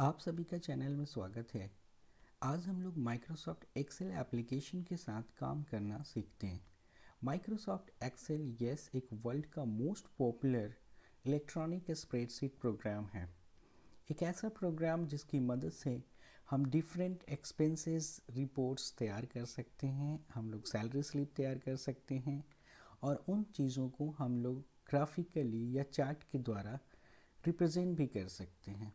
आप सभी का चैनल में स्वागत है। आज हम लोग माइक्रोसॉफ्ट एक्सेल एप्लीकेशन के साथ काम करना सीखते हैं। माइक्रोसॉफ्ट एक्सेल एक वर्ल्ड का most popular electronic spreadsheet programme है। एक ऐसा प्रोग्राम जिसकी मदद से हम डिफरेंट एक्सपेंसेस रिपोर्ट्स तैयार कर सकते हैं, हम लोग सैलरी स्लिप तैयार कर सकते हैं और उन चीज़ों को हम लोग ग्राफिकली या चार्ट के द्वारा रिप्रेजेंट भी कर सकते हैं।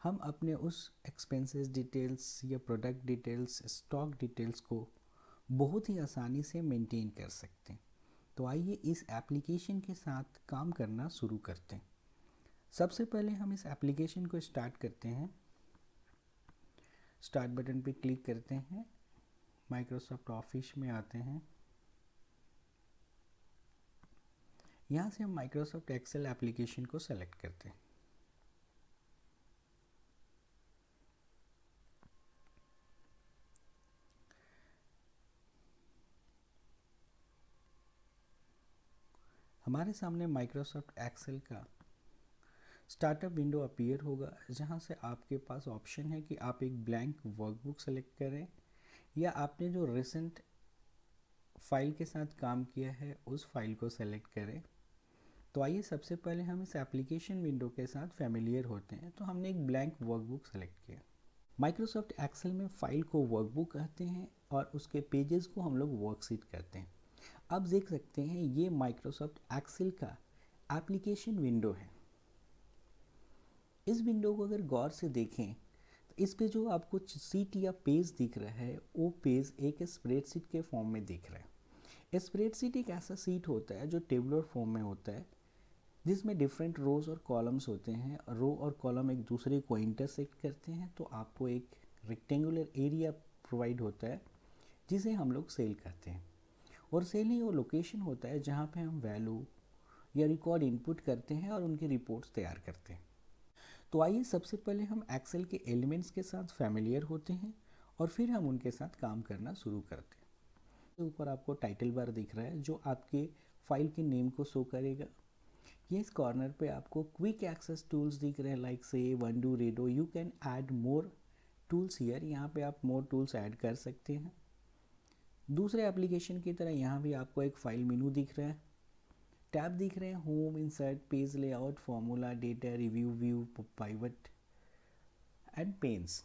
हम अपने उस एक्सपेंसेस डिटेल्स या प्रोडक्ट डिटेल्स, स्टॉक डिटेल्स को बहुत ही आसानी से मेंटेन कर सकते हैं। तो आइए इस एप्लीकेशन के साथ काम करना शुरू करते हैं। सबसे पहले हम इस एप्लीकेशन को स्टार्ट करते हैं। स्टार्ट बटन पे क्लिक करते हैं, माइक्रोसॉफ्ट ऑफिस में आते हैं। यहाँ से हम माइक्रोसॉफ्ट एक्सेल एप्लीकेशन को सेलेक्ट करते हैं। हमारे सामने माइक्रोसॉफ्ट एक्सेल का स्टार्टअप विंडो अपीयर होगा, जहां से आपके पास ऑप्शन है कि आप एक ब्लैंक वर्कबुक सेलेक्ट करें या आपने जो रिसेंट फाइल के साथ काम किया है उस फाइल को सेलेक्ट करें। तो आइए सबसे पहले हम इस एप्लीकेशन विंडो के साथ फैमिलियर होते हैं। तो हमने एक ब्लैंक वर्कबुक सेलेक्ट किया। माइक्रोसॉफ्ट एक्सेल में फाइल को वर्कबुक कहते हैं और उसके पेजेस को हम लोग वर्कशीट कहते हैं। अब देख सकते हैं ये माइक्रोसॉफ्ट एक्सेल का एप्लीकेशन विंडो है। इस विंडो को अगर गौर से देखें तो इस पे जो आपको सीट या पेज दिख रहा है वो पेज एक स्प्रेडशीट के फॉर्म में दिख रहा है। स्प्रेडशीट एक ऐसा सीट होता है जो टेबुलर फॉर्म में होता है, जिसमें डिफरेंट रोज और कॉलम्स होते हैं। रो और कॉलम एक दूसरे को इंटरसेक्ट करते हैं तो आपको एक रेक्टेंगुलर एरिया प्रोवाइड होता है जिसे हम लोग सेल कहते हैं। और सेल ही वो लोकेशन होता है जहाँ पे हम वैल्यू या रिकॉर्ड इनपुट करते हैं और उनकी रिपोर्ट्स तैयार करते हैं। तो आइए सबसे पहले हम एक्सेल के एलिमेंट्स के साथ फैमिलियर होते हैं और फिर हम उनके साथ काम करना शुरू करते हैं। तो ऊपर आपको टाइटल बार दिख रहा है जो आपके फाइल के नेम को शो करेगा। ये इस कॉर्नर पे आपको क्विक एक्सेस टूल्स दिख रहे हैं, लाइक से undo, redo. You can add more tools here. यहाँ पे आप मोर टूल्स ऐड कर सकते हैं। दूसरे एप्लीकेशन की तरह यहाँ भी आपको एक फाइल मेनू दिख रहा है, टैब दिख रहे हैं, home, insert, page layout, formula, data, review, view, pivot and pains.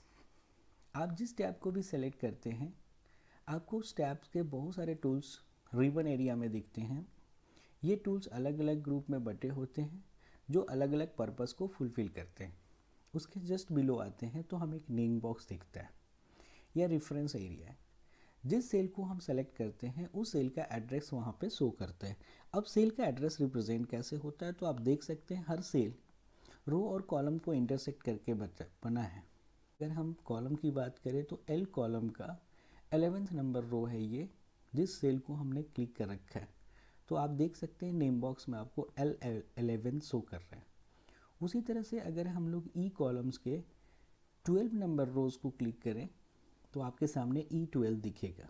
आप जिस टैब को भी सेलेक्ट करते हैं आपको उस टैब के बहुत सारे टूल्स रिबन एरिया में दिखते हैं। ये टूल्स अलग अलग ग्रुप में बटे होते हैं जो अलग अलग पर्पस को फुलफिल करते हैं। उसके जस्ट बिलो आते हैं तो हमें एक नेम बॉक्स दिखता है या रेफरेंस एरिया है। जिस सेल को हम सेलेक्ट करते हैं उस सेल का एड्रेस वहाँ पे शो करता है। अब सेल का एड्रेस रिप्रेजेंट कैसे होता है तो आप देख सकते हैं हर सेल रो और कॉलम को इंटरसेक्ट करके बना है। अगर हम कॉलम की बात करें तो एल कॉलम का 11th नंबर रो है ये, जिस सेल को हमने क्लिक कर रखा है। तो आप देख सकते हैं नेम बॉक्स में आपको L11 शो कर रहा है। उसी तरह से अगर हम लोग ई कॉलम्स के 12 नंबर रोज को क्लिक करें तो आपके सामने E12 दिखेगा।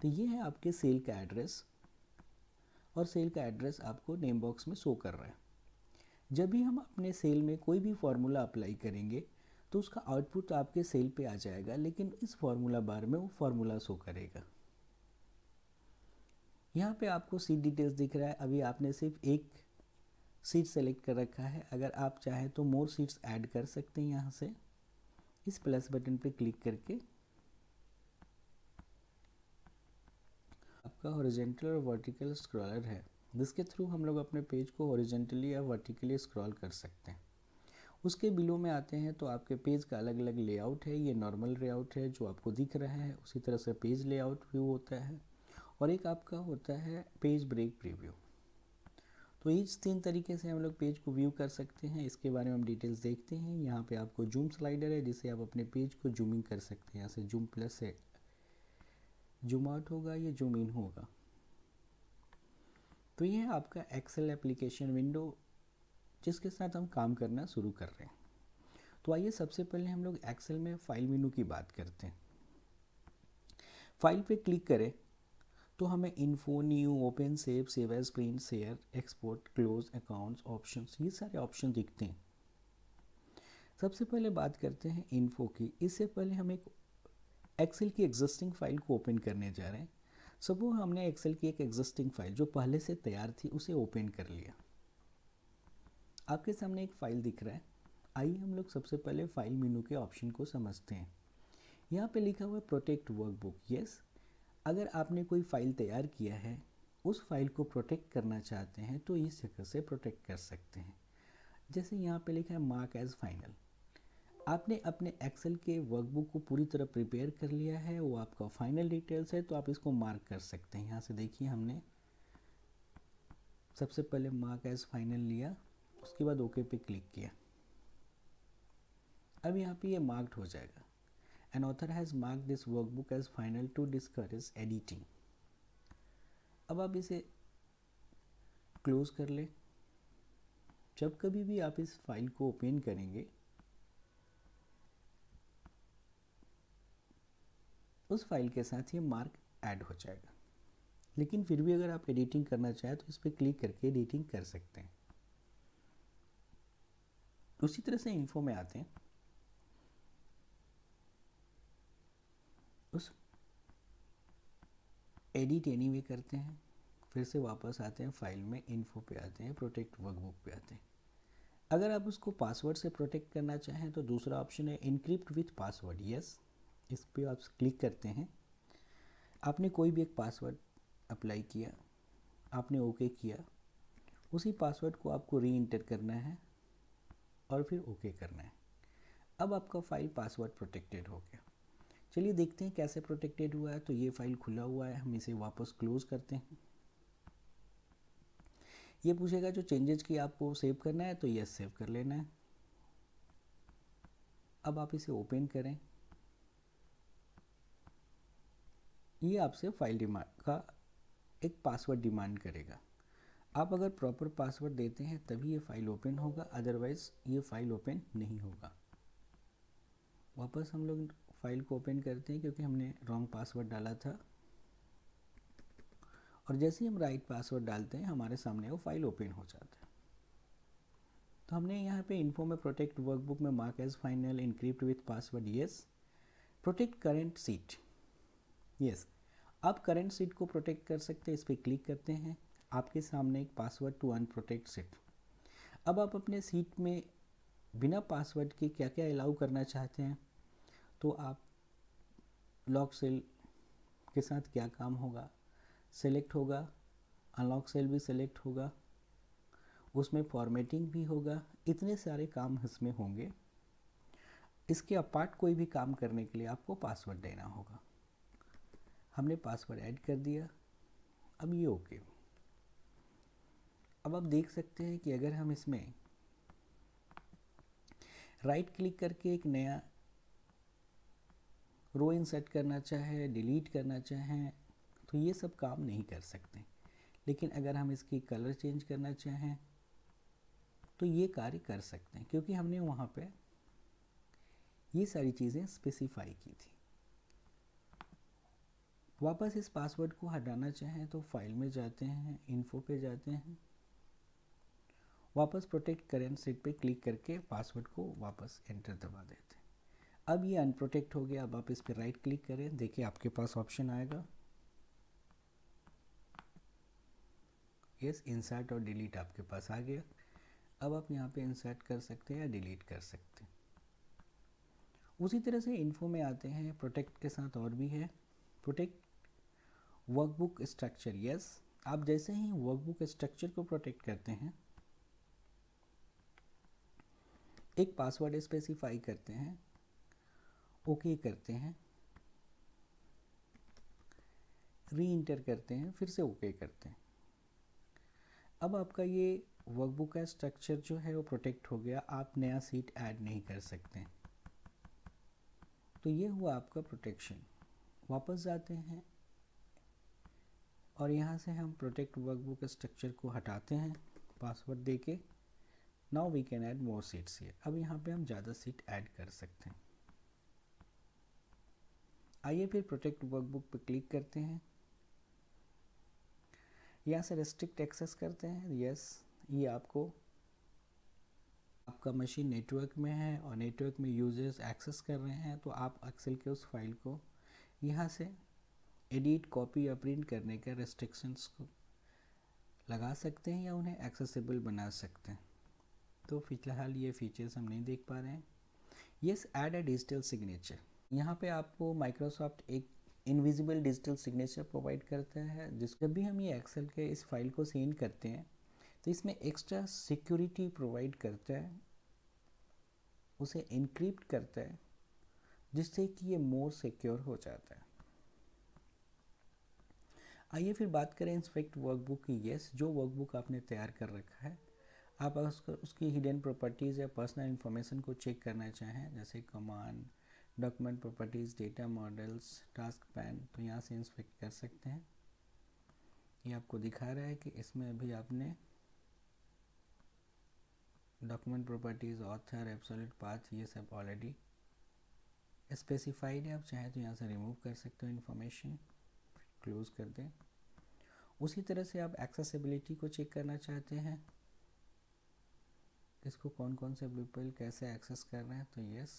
तो ये है आपके सेल का एड्रेस और सेल का एड्रेस आपको नेम बॉक्स में शो कर रहा है। जब भी हम अपने सेल में कोई भी फार्मूला अप्लाई करेंगे तो उसका आउटपुट आपके सेल पे आ जाएगा, लेकिन इस फार्मूला बार में वो फार्मूला शो करेगा। यहाँ पे आपको सीट डिटेल्स दिख रहा है। अभी आपने सिर्फ एक सीट सेलेक्ट कर रखा है। अगर आप चाहें तो मोर सीट्स ऐड कर सकते हैं। यहाँ से इस प्लस बटन पे क्लिक करके आपका हॉरिजॉन्टल और वर्टिकल स्क्रॉलर है, जिसके थ्रू हम लोग अपने पेज को हॉरिजॉन्टली या वर्टिकली स्क्रॉल कर सकते हैं। उसके बिलो में आते हैं तो आपके पेज का अलग अलग लेआउट है। ये नॉर्मल लेआउट है जो आपको दिख रहा है। उसी तरह से पेज लेआउट व्यू होता है और एक आपका होता है पेज ब्रेक प्रीव्यू। तो इस 3 तरीके से हम लोग पेज को व्यू कर सकते हैं। इसके बारे में हम डिटेल्स देखते हैं। यहाँ पे आपको जूम स्लाइडर है जिससे आप अपने पेज को जूमिंग कर सकते हैं। यहाँ से जूम प्लस से जूम आउट होगा, ये जूम इन होगा। तो ये है आपका एक्सेल एप्लीकेशन विंडो जिसके साथ हम काम करना शुरू कर रहे हैं। तो आइए सबसे पहले हम लोग एक्सेल में फाइल मेनू की बात करते हैं। फाइल पे क्लिक करें तो हमें info, new, open, save as, print, share, export, close, accounts, options, ये सारे ऑप्शन दिखते हैं। सबसे पहले बात करते हैं इन्फो की। इससे पहले हम एक एक्सेल की एग्जिस्टिंग फाइल को ओपन करने जा रहे हैं। सपोज हमने एक्सेल की एक एग्जिस्टिंग फाइल जो पहले से तैयार थी उसे ओपन कर लिया। आपके सामने एक फाइल दिख रहा है। आइए हम लोग सबसे पहले फाइल मेनू के ऑप्शन को समझते हैं। यहाँ पे लिखा हुआ है प्रोटेक्ट वर्कबुक। यस, अगर आपने कोई फाइल तैयार किया है, उस फाइल को प्रोटेक्ट करना चाहते हैं तो इस जगह से प्रोटेक्ट कर सकते हैं। जैसे यहाँ पे लिखा है मार्क एज फाइनल। आपने अपने एक्सेल के वर्कबुक को पूरी तरह प्रिपेयर कर लिया है, वो आपका फाइनल डिटेल्स है, तो आप इसको मार्क कर सकते हैं। यहाँ से देखिए हमने सबसे पहले मार्क एज फाइनल लिया, उसके बाद ओके पे क्लिक किया। अब यहाँ पे ये मार्क्ड हो जाएगा। An author has mark this workbook as final to discourage editing. अब आप इसे क्लोज कर ले। जब कभी भी आप इस फाइल को ओपन करेंगे, उस फाइल के साथ ये मार्क ऐड हो जाएगा। लेकिन फिर भी अगर आप एडिटिंग करना चाहें तो इस पर क्लिक करके एडिटिंग कर सकते हैं। उसी तरह से इन्फो में आते हैं। उस एडिट एनीवे करते हैं, फिर से वापस आते हैं फाइल में, इन्फो पे आते हैं, प्रोटेक्ट वर्कबुक पे आते हैं। अगर आप उसको पासवर्ड से प्रोटेक्ट करना चाहें तो दूसरा ऑप्शन है इनक्रिप्ट विथ पासवर्ड। यस, इस पर आप क्लिक करते हैं। आपने कोई भी एक पासवर्ड अप्लाई किया, आपने ओके किया, उसी पासवर्ड को आपको री इंटर करना है और फिर ओके करना है। अब आपका फाइल पासवर्ड प्रोटेक्टेड हो गया। चलिए देखते हैं कैसे प्रोटेक्टेड हुआ है। तो ये फाइल खुला हुआ है, हम इसे वापस क्लोज करते हैं। ये पूछेगा जो चेंजेस की आपको सेव करना है, तो यस सेव कर लेना है। अब आप इसे ओपन करें। ये आपसे फाइल डिमांड का एक पासवर्ड डिमांड करेगा। आप अगर प्रॉपर पासवर्ड देते हैं तभी ये फाइल ओपन होगा, अदरवाइज ये फाइल ओपन नहीं होगा। वापस हम लोग फाइल को ओपन करते हैं क्योंकि हमने रॉन्ग पासवर्ड डाला था, और जैसे ही हम राइट पासवर्ड डालते हैं हमारे सामने वो फाइल ओपन हो जाता है। तो हमने यहाँ पे इन्फो में प्रोटेक्ट वर्कबुक में mark as final, encrypt with password yes, protect current sheet yes. आप करेंट सीट को प्रोटेक्ट कर सकते हैं। इस पर क्लिक करते हैं, आपके सामने एक पासवर्ड टू अनप्रोटेक्ट सीट। अब आप अपने सीट में बिना पासवर्ड के क्या क्या अलाउ करना चाहते हैं, तो आप लॉक सेल के साथ क्या काम होगा, सेलेक्ट होगा, अनलॉक सेल भी सेलेक्ट होगा, उसमें फॉर्मेटिंग भी होगा, इतने सारे काम इसमें होंगे। इसके अपार्ट कोई भी काम करने के लिए आपको पासवर्ड देना होगा। हमने पासवर्ड ऐड कर दिया। अब ये ओके। अब आप देख सकते हैं कि अगर हम इसमें राइट क्लिक करके एक नया रो इंसर्ट करना चाहें, डिलीट करना चाहें, तो ये सब काम नहीं कर सकते। लेकिन अगर हम इसकी कलर चेंज करना चाहें तो ये कार्य कर सकते हैं, क्योंकि हमने वहाँ पे ये सारी चीज़ें स्पेसिफाई की थी। वापस इस पासवर्ड को हटाना चाहें तो फाइल में जाते हैं, इन्फो पे जाते हैं, वापस प्रोटेक्ट करेंट सीट पे क्लिक करके पासवर्ड को वापस एंटर दबा देते हैं। अब ये अनप्रोटेक्ट हो गया। अब आप इस पर राइट क्लिक करें, देखिए आपके पास ऑप्शन आएगा यस, इंसर्ट और डिलीट आपके पास आ गया। अब आप यहाँ पे इंसर्ट कर सकते हैं या डिलीट कर सकते हैं। उसी तरह से इन्फो में आते हैं, प्रोटेक्ट के साथ और भी है, प्रोटेक्ट वर्कबुक स्ट्रक्चर यस। आप जैसे ही वर्कबुक स्ट्रक्चर को प्रोटेक्ट करते हैं, एक पासवर्ड स्पेसिफाई करते हैं, ओके करते हैं, री इंटर करते हैं, फिर से ओके करते हैं। अब आपका ये वर्कबुक का स्ट्रक्चर जो है वो प्रोटेक्ट हो गया। आप नया सीट ऐड नहीं कर सकते। तो ये हुआ आपका प्रोटेक्शन। वापस जाते हैं और यहाँ से हम प्रोटेक्ट वर्कबुक स्ट्रक्चर को हटाते हैं पासवर्ड देके। Now we can add more sheets here. अब यहाँ पे हम ज़्यादा सीट ऐड कर सकते हैं। आइए फिर प्रोटेक्ट वर्कबुक पे क्लिक करते हैं, यहाँ से रेस्ट्रिक्ट एक्सेस करते हैं यस। ये आपको आपका मशीन नेटवर्क में है और नेटवर्क में यूजर्स एक्सेस कर रहे हैं, तो आप एक्सेल के उस फाइल को यहाँ से एडिट, कॉपी या प्रिंट करने के रेस्ट्रिक्शंस को लगा सकते हैं या उन्हें एक्सेसिबल बना सकते हैं। तो फिलहाल ये फीचर्स हम नहीं देख पा रहे हैं। Yes, add a digital signature. यहाँ पे आपको माइक्रोसॉफ्ट एक इनविजिबल डिजिटल सिग्नेचर प्रोवाइड करता है, जब भी हम ये एक्सेल के इस फाइल को सेंड करते हैं तो इसमें एक्स्ट्रा सिक्योरिटी प्रोवाइड करता है, उसे इनक्रिप्ट करता है, जिससे कि ये मोर सिक्योर हो जाता है। आइए फिर बात करें इंस्पेक्ट वर्कबुक की। यस, जो वर्कबुक आपने तैयार कर रखा है, आप उसकी हिडन प्रॉपर्टीज़ या पर्सनल इन्फॉर्मेशन को चेक करना चाहें, जैसे command, document properties, data models, task pane, तो यहाँ से इंस्पेक्ट कर सकते हैं। ये आपको दिखा रहा है कि इसमें अभी आपने document properties, author, absolute path, ये सब ऑलरेडी स्पेसिफाइड है। आप चाहें तो यहाँ से रिमूव कर सकते हो इन्फॉर्मेशन, क्लोज कर दें। उसी तरह से आप एक्सेसिबिलिटी को चेक करना चाहते हैं, इसको कौन कौन से पीपल कैसे एक्सेस कर रहे हैं, तो यस,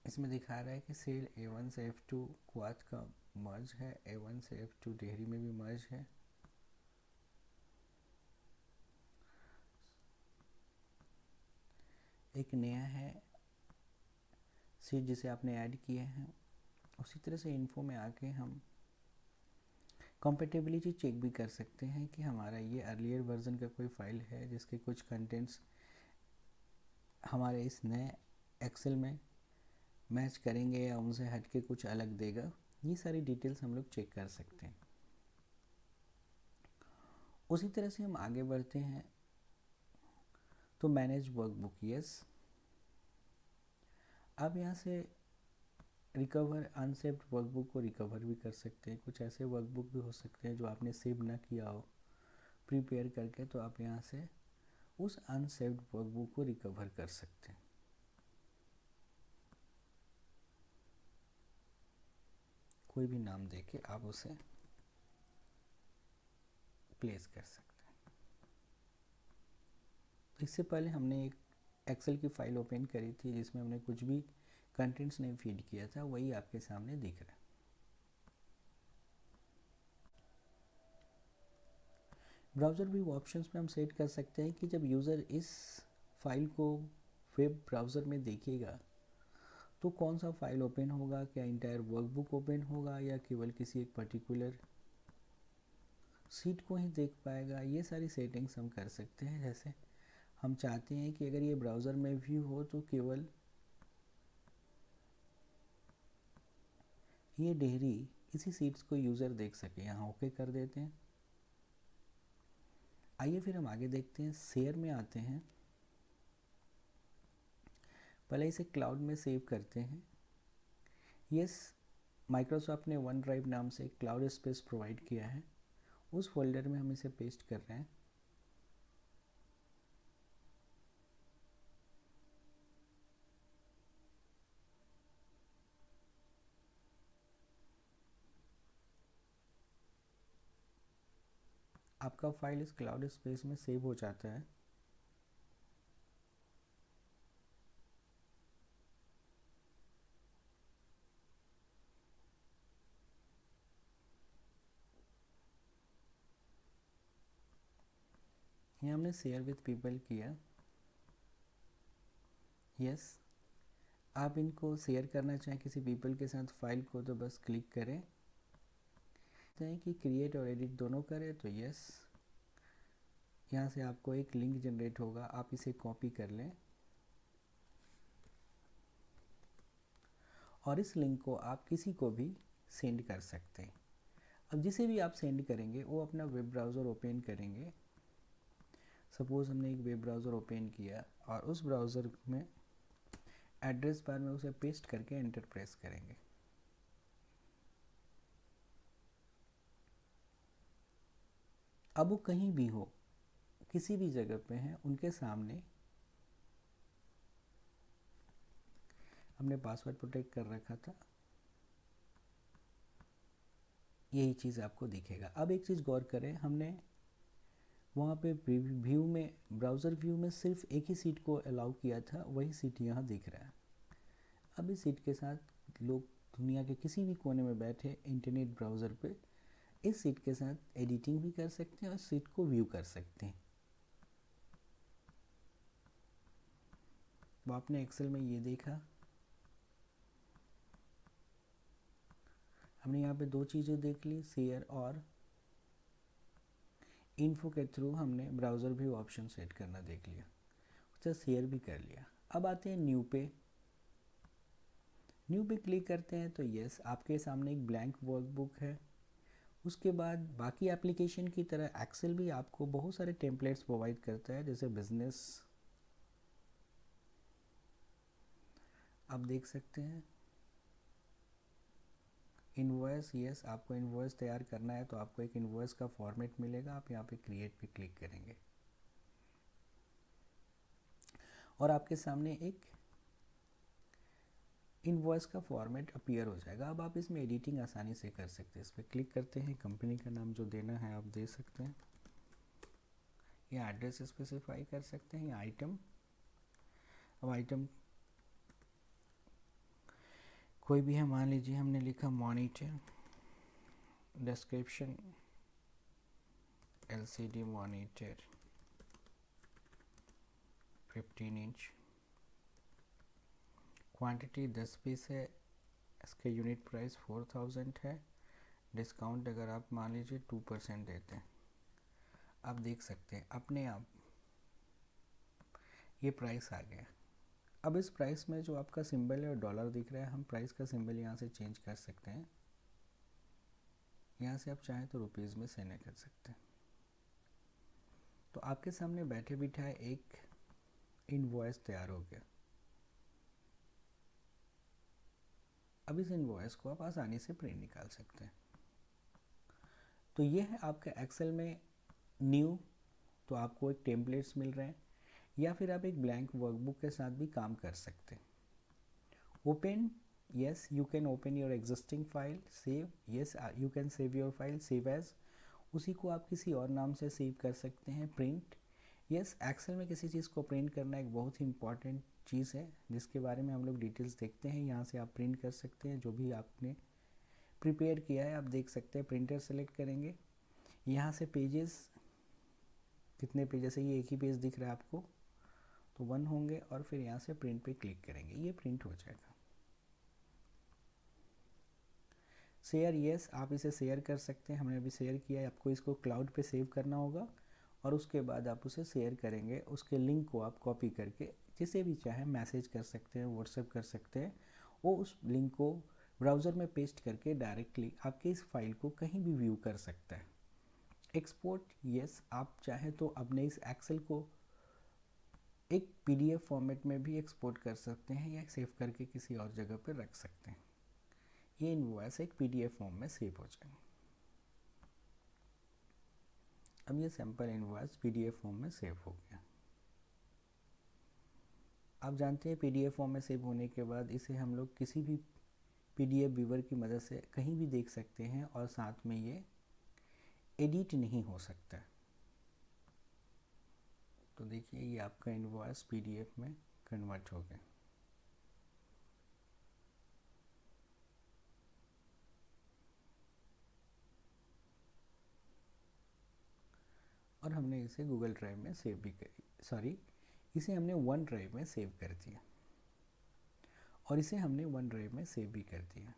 इसमें दिखा रहा है कि सेल A1 से F2 क्वाथ का मर्ज है, A1 से F2 डेहरी में भी मर्ज है। एक नया है सीट जिसे आपने ऐड किए हैं। उसी तरह से इन्फो में आके हम कंपेटेबिलिटी चेक भी कर सकते हैं कि हमारा ये अर्लियर वर्जन का कोई फाइल है जिसके कुछ कंटेंट्स हमारे इस नए एक्सेल में मैच करेंगे या उनसे हट के कुछ अलग देगा। ये सारी डिटेल्स हम लोग चेक कर सकते हैं। उसी तरह से हम आगे बढ़ते हैं तो मैनेज वर्कबुक। यस, अब यहाँ से रिकवर अनसेव्ड वर्कबुक को रिकवर भी कर सकते हैं। कुछ ऐसे वर्कबुक भी हो सकते हैं जो आपने सेव ना किया हो प्रिपेयर करके, तो आप यहाँ से उस अनसेव्ड वर्कबुक को रिकवर कर सकते हैं। कोई भी नाम देके आप उसे प्लेस कर सकते हैं। इससे पहले हमने एक एक्सेल की फाइल ओपन करी थी जिसमें हमने कुछ भी कंटेंट्स नहीं फीड किया था, वही आपके सामने दिख रहा है। ब्राउज़र व्यू ऑप्शंस में हम सेट कर सकते हैं कि जब यूज़र इस फाइल को वेब ब्राउज़र में देखेगा तो कौन सा फाइल ओपन होगा, क्या इंटायर वर्कबुक ओपन होगा या केवल किसी एक पर्टिकुलर सीट को ही देख पाएगा। ये सारी सेटिंग्स हम कर सकते हैं। जैसे हम चाहते हैं कि अगर ये ब्राउज़र में व्यू हो तो केवल ये डेहरी इसी सीट्स को यूज़र देख सके, यहाँ ओके कर देते हैं। आइए फिर हम आगे देखते हैं, शेयर में आते हैं। पहले इसे क्लाउड में सेव करते हैं। यस, माइक्रोसॉफ्ट ने वन ड्राइव नाम से क्लाउड स्पेस प्रोवाइड किया है, उस फोल्डर में हम इसे पेस्ट कर रहे हैं। आपका फाइल इस क्लाउड स्पेस में सेव हो जाता है। ये हमने शेयर विथ पीपल किया। यस, आप इनको शेयर करना चाहें किसी पीपल के साथ फाइल को तो बस क्लिक करें, चाहें कि क्रिएट और एडिट दोनों करें तो यस, यहाँ से आपको एक लिंक जनरेट होगा, आप इसे कॉपी कर लें और इस लिंक को आप किसी को भी सेंड कर सकते हैं। अब जिसे भी आप सेंड करेंगे वो अपना वेब ब्राउज़र ओपन करेंगे। सपोज़ हमने एक वेब ब्राउज़र ओपन किया और उस ब्राउज़र में एड्रेस बार में उसे पेस्ट करके एंटर प्रेस करेंगे। अब वो कहीं भी हो, किसी भी जगह पे हैं, उनके सामने हमने पासवर्ड प्रोटेक्ट कर रखा था, यही चीज़ आपको दिखेगा। अब एक चीज़ गौर करें, हमने वहाँ पे व्यू में, ब्राउज़र व्यू में सिर्फ एक ही सीट को अलाउ किया था, वही सीट यहाँ दिख रहा है। अब इस सीट के साथ लोग दुनिया के किसी भी कोने में बैठे इंटरनेट ब्राउज़र पे इस सीट के साथ एडिटिंग भी कर सकते हैं और सीट को व्यू कर सकते हैं। तो आपने एक्सेल में ये देखा, हमने यहाँ पे दो चीज़ें देख ली, शेयर और इन्फो के थ्रू हमने ब्राउज़र व्यू ऑप्शन सेट करना देख लिया, उसे शेयर भी कर लिया। अब आते हैं न्यू पे। न्यू पे क्लिक करते हैं तो यस, आपके सामने एक ब्लैंक वर्कबुक है। उसके बाद बाकी एप्लीकेशन की तरह एक्सेल भी आपको बहुत सारे टेम्पलेट्स प्रोवाइड करता है, जैसे बिजनेस आप देख सकते हैं, इनवॉइस, यस आपको इनवॉइस तैयार करना है तो आपको एक इनवॉइस का फॉर्मेट मिलेगा, आप यहाँ पे क्रिएट पे क्लिक करेंगे और आपके सामने एक इनवॉइस का फॉर्मेट अपीयर हो जाएगा। अब आप इसमें एडिटिंग आसानी से कर सकते हैं। इस पर क्लिक करते हैं, कंपनी का नाम जो देना है आप दे सकते हैं, या एड्रेस स्पेसिफाई कर सकते हैं, या आइटम। अब आइटम कोई भी है, मान लीजिए हमने लिखा monitor, description LCD monitor 15 inch, quantity 10 piece है, इसके यूनिट प्राइस 4000 है, डिस्काउंट अगर आप मान लीजिए 2% देते हैं, आप देख सकते हैं अपने आप ये प्राइस आ गया। अब इस प्राइस में जो आपका सिंबल है और डॉलर दिख रहा है, हम प्राइस का सिंबल यहाँ से चेंज कर सकते हैं, यहाँ से आप चाहें तो रुपीज़ में सेंड कर सकते हैं। तो आपके सामने बैठे बिठाए एक इनवॉइस तैयार हो गया। अब इस इनवॉइस को आप आसानी से प्रिंट निकाल सकते हैं। तो ये है आपका एक्सेल में न्यू, तो आपको एक टेम्पलेट्स मिल रहे हैं, या फिर आप एक ब्लैंक वर्कबुक के साथ भी काम कर सकते हैं। Open, yes you can open your existing file, save, yes you can save your file, save as, उसी को आप किसी और नाम से सेव कर सकते हैं। प्रिंट, यस एक्सेल में किसी चीज़ को प्रिंट करना एक बहुत ही इंपॉर्टेंट चीज़ है, जिसके बारे में हम लोग डिटेल्स देखते हैं। यहाँ से आप प्रिंट कर सकते हैं जो भी आपने प्रिपेयर किया है, आप देख सकते हैं। प्रिंटर सेलेक्ट करेंगे, यहाँ से पेजेस कितने पेजेस है, ये एक ही पेज दिख रहा है आपको, तो 1 होंगे, और फिर यहाँ से प्रिंट पे क्लिक करेंगे, ये प्रिंट हो जाएगा। शेयर, यस आप इसे शेयर कर सकते हैं, हमने अभी शेयर किया है, आपको इसको क्लाउड पे सेव करना होगा और उसके बाद आप उसे शेयर करेंगे। उसके लिंक को आप कॉपी करके जिसे भी चाहे मैसेज कर सकते हैं, व्हाट्सएप कर सकते हैं, वो उस लिंक को ब्राउज़र में पेस्ट करके डायरेक्टली आपके इस फाइल को कहीं भी व्यू कर सकता है। एक्सपोर्ट, यस आप चाहे तो अपने इस एक्सेल को एक PDF फॉर्मेट में भी एक्सपोर्ट कर सकते हैं या सेव करके किसी और जगह पर रख सकते हैं। ये इनवॉइस एक PDF फॉर्म में सेव हो जाएंगे। अब ये सैम्पल इनवॉइस PDF फॉर्म में सेव हो गया। आप जानते हैं PDF फॉर्म में सेव होने के बाद इसे हम लोग किसी भी PDF व्यूवर की मदद से कहीं भी देख सकते हैं और साथ में ये एडिट नहीं हो सकता। तो देखिए ये आपका इनवॉइस PDF में कन्वर्ट हो गया। और हमने इसे गूगल ड्राइव में सेव भी कर, इसे हमने वन ड्राइव में सेव कर दिया, और इसे हमने वन ड्राइव में सेव भी कर दिया।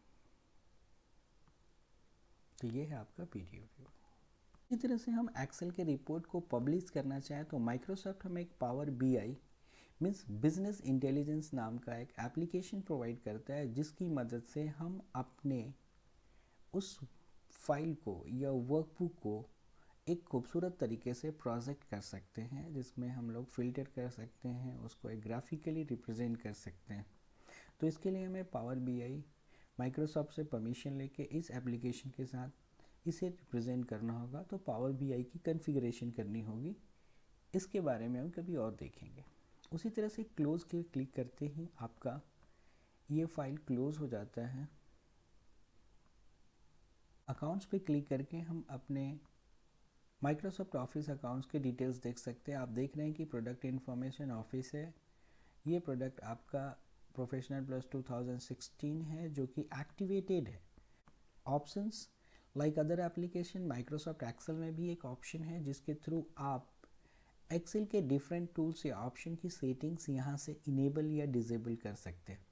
तो ये है आपका PDF व्यू। इसी तरह से हम एक्सेल के रिपोर्ट को पब्लिश करना चाहें तो माइक्रोसॉफ्ट हमें एक power BI means business intelligence नाम का एक एप्लीकेशन प्रोवाइड करता है, जिसकी मदद से हम अपने उस फाइल को या वर्कबुक को एक खूबसूरत तरीके से प्रोजेक्ट कर सकते हैं, जिसमें हम लोग फ़िल्टर कर सकते हैं, उसको एक ग्राफिकली रिप्रेजेंट कर सकते हैं। तो इसके लिए हमें पावर BI माइक्रोसॉफ्ट से परमिशन लेके इस एप्लीकेशन के साथ इसे रिप्रेजेंट करना होगा। तो पावर BI की कॉन्फ़िगरेशन करनी होगी, इसके बारे में हम कभी और देखेंगे। उसी तरह से क्लोज़ के क्लिक करते ही आपका ये फाइल क्लोज़ हो जाता है। अकाउंट्स पे क्लिक करके हम अपने माइक्रोसॉफ्ट ऑफिस अकाउंट्स के डिटेल्स देख सकते हैं। आप देख रहे हैं कि प्रोडक्ट इन्फॉर्मेशन ऑफिस है। ये प्रोडक्ट आपका प्रोफेशनल प्लस 2016 है जो कि एक्टिवेटेड है। Options like other application, Microsoft Excel में भी एक ऑप्शन है जिसके थ्रू आप एक्सेल के डिफरेंट टूल्स या ऑप्शन की सेटिंग्स यहाँ से इनेबल या डिसेबल कर सकते हैं।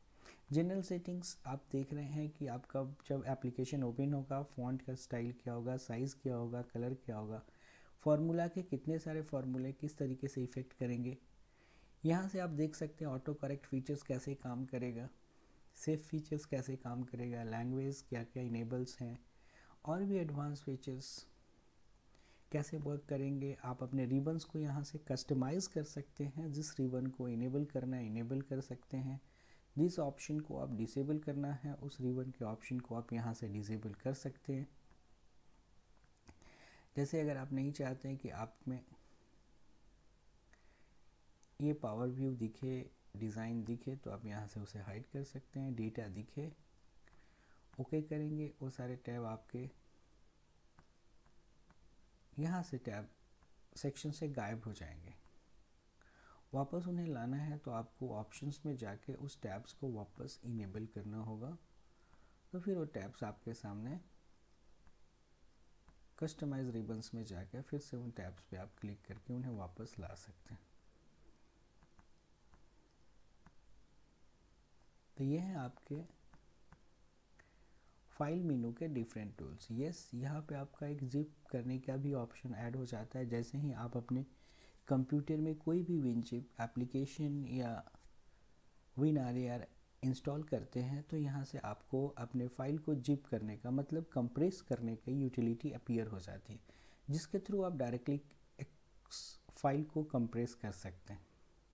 जनरल सेटिंग्स आप देख रहे हैं कि आपका जब एप्लीकेशन ओपन होगा फ़ॉन्ट का स्टाइल क्या होगा, साइज़ क्या होगा, कलर क्या होगा, फार्मूला के कितने सारे फार्मूले किस तरीके से इफ़ेक्ट करेंगे। यहाँ से आप देख सकते हैं ऑटो करेक्ट फीचर्स कैसे काम करेगा, सेफ फीचर्स कैसे काम करेगा, लैंग्वेज क्या क्या इनेबल्स हैं, और भी एडवांस फीचर्स कैसे वर्क करेंगे। आप अपने रिबन्स को यहाँ से कस्टमाइज़ कर सकते हैं। जिस रिबन को इनेबल करना है इनेबल कर सकते हैं, जिस ऑप्शन को आप डिसेबल करना है उस रिबन के ऑप्शन को आप यहाँ से डिसेबल कर सकते हैं। जैसे अगर आप नहीं चाहते हैं कि आप में ये पावर व्यू दिखे, डिज़ाइन दिखे, तो आप यहाँ से उसे हाइड कर सकते हैं। डेटा दिखे, ओके करेंगे, वो सारे टैब आपके यहाँ से टैब सेक्शन से गायब हो जाएंगे। वापस उन्हें लाना है तो आपको ऑप्शंस में जाके उस टैब्स को वापस इनेबल करना होगा, तो फिर वो टैब्स आपके सामने कस्टमाइज रिबन्स में जाके फिर से उन टैब्स पे आप क्लिक करके उन्हें वापस ला सकते हैं। तो ये है आपके फाइल मेनू के डिफरेंट टूल्स। यस, यहाँ पे आपका एक जिप करने का भी ऑप्शन ऐड हो जाता है। जैसे ही आप अपने कंप्यूटर में कोई भी विनजिप एप्लीकेशन या WinRAR इंस्टॉल करते हैं तो यहाँ से आपको अपने फाइल को जिप करने का मतलब कंप्रेस करने की यूटिलिटी अपीयर हो जाती है, जिसके थ्रू आप डायरेक्टली फाइल को कंप्रेस कर सकते हैं।